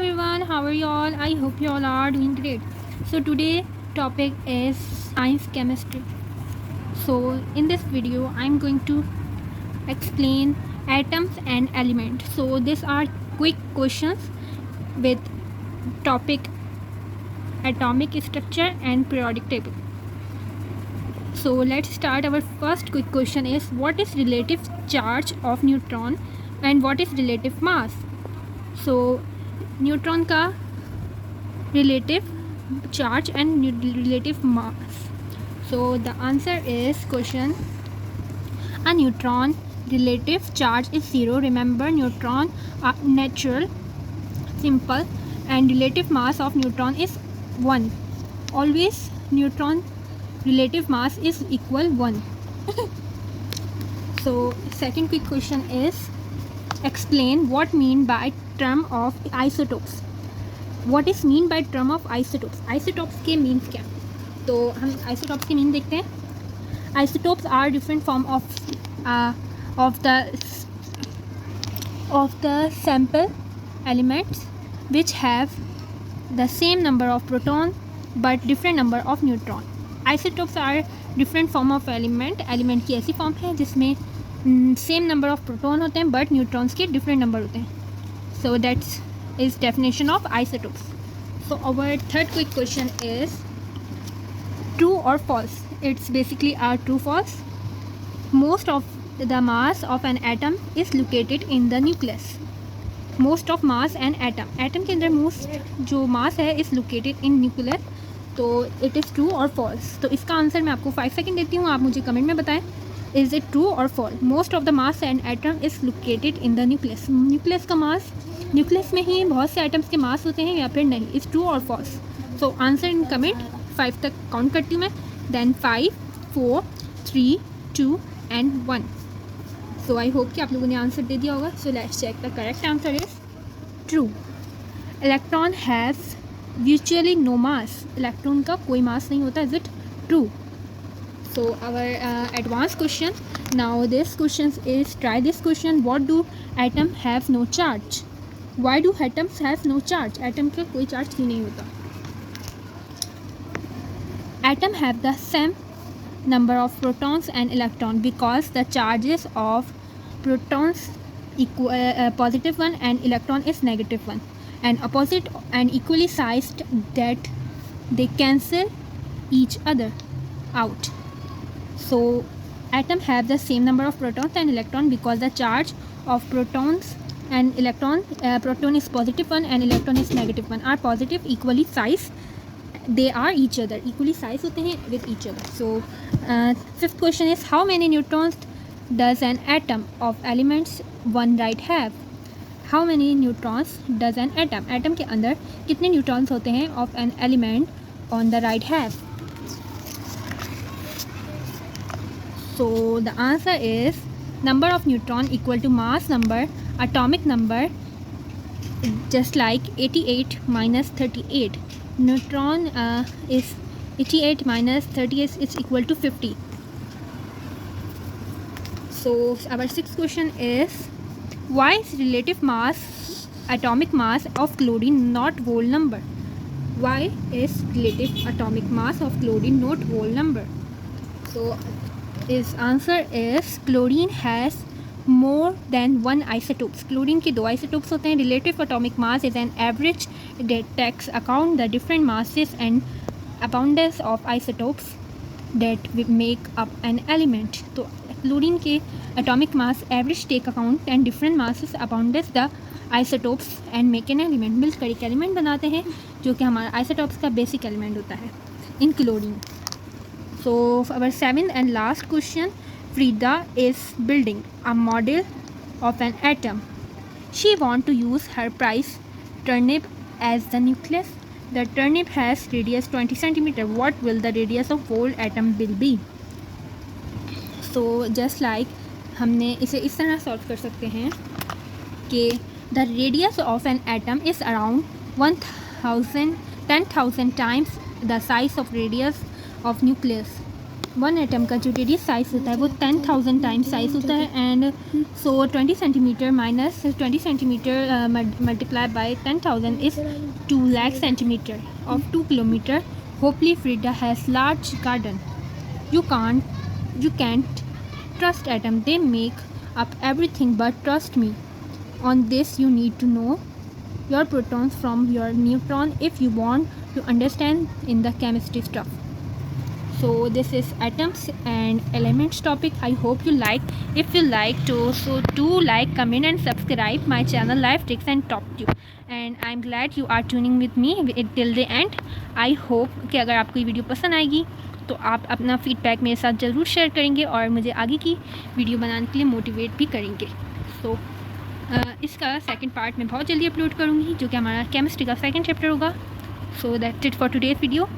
everyone, how are you all? I hope you all are doing great. So today topic is science chemistry. So in this video I'm going to explain atoms and elements. So these are quick questions with topic atomic structure and periodic table. So let's start. Our first quick question is, what is relative charge of neutron and what is relative mass? So neutron का relative charge and relative mass. So the answer is question, a neutron relative charge is 0. Remember, neutron are natural, simple, and relative mass of neutron is 1. Always neutron relative mass is equal 1. So second quick question is, explain what mean by term of isotopes. What is mean by term of isotopes? Isotopes के means क्या? तो हम isotopes के mean देखते हैं. Isotopes are different form of the sample elements which have the same number of proton but different number of neutron. Isotopes are different form of element की ऐसी form है जिसमें same number of proton होते हैं but neutrons के different number होते हैं. So that's is definition of isotopes. So our third quick question is, true or false? It's basically a true false. Most of the mass of an atom is located in the nucleus. Most of mass and atom के अंदर most जो mass है is located in nucleus. तो it is true or false. तो इसका answer मैं आपको 5 second देती हूँ, आप मुझे कमेंट में बताएं. Is it true or false? Most of the mass and atom is located in the nucleus. Nucleus का मास, न्यूक्लियस में ही बहुत से एटम्स के मास होते हैं या फिर नहीं. Is true or false? So answer in comment. 5 तक काउंट करती हूँ मैं. Then 5, 4, 3, 2 and 1. So I hope कि आप लोगों ने आंसर दे दिया होगा. So let's check the correct answer is true. Electron has virtually no mass. Electron का कोई मास नहीं होता. Is it true? So our advanced question. Now this question is, try this question. What do atom have no charge? Why do atoms have no charge? Atom का कोई charge ही नहीं होता. Atom have the same number of protons and electron because the charges of protons positive one and electron is negative one, and opposite and equally sized that they cancel each other out. So atom have the same number of protons and electron because the charge of protons and electron, proton is positive one and electron is negative one, are positive equally sized. They are each other equally sized होते हैं with each other. So fifth question is, how many neutrons does an atom of elements 1 right have? How many neutrons does an atom? Atom के अंदर कितने neutrons होते हैं of an element on the right have? So the answer is, number of neutron equal to mass number, atomic number, just like 88 minus 38. Neutron is 88 minus 38 is equal to 50. So our sixth question is, why is relative mass, atomic mass of chlorine not whole number? Why is relative atomic mass of chlorine not whole number? So his answer is, chlorine has more than one isotopes. Chlorine के 2 isotopes होते हैं. Relative atomic mass is an average that takes account the different masses and abundance of isotopes that make up an element. तो chlorine के atomic mass average take account and different masses abundance the isotopes and make an element. मिलकर एक element बनाते हैं जो कि हमारा isotopes का basic element होता है in chlorine. So our seventh and last question, Frida is building a model of an atom. She want to use her prize turnip as the nucleus. The turnip has radius 20 cm. What will the radius of whole atom will be? So just like हमने इसे इस तरह solve कर सकते हैं कि the radius of an atom is around 10,000 times the size of radius of nucleus. One atom का जो रेडियस साइज होता है वो 10,000 टाइम्स साइज होता है, and so 20 centimetre minus 20 centimetre multiply by 10,000 is 2 lakh centimetre of 2 kilometre. Hopefully Frida has large garden. You can't trust atom. They make up everything, but trust me. On this you need to know your protons from your neutron if you want to understand in the chemistry stuff. So this is atoms and elements topic. I hope you like. If you like to, so do like, comment and subscribe my channel Life Tricks and Top Tube. And I'm glad you are tuning with me till the end. I hope कि अगर आपको ये video पसंद आएगी तो आप अपना feedback मेरे साथ ज़रूर शेयर करेंगे और मुझे आगे की वीडियो बनाने के लिए मोटिवेट भी करेंगे. सो इसका सेकंड पार्ट मैं बहुत जल्दी अपलोड करूँगी जो कि हमारा केमिस्ट्री का सेकंड चैप्टर होगा. So that's it for today's video.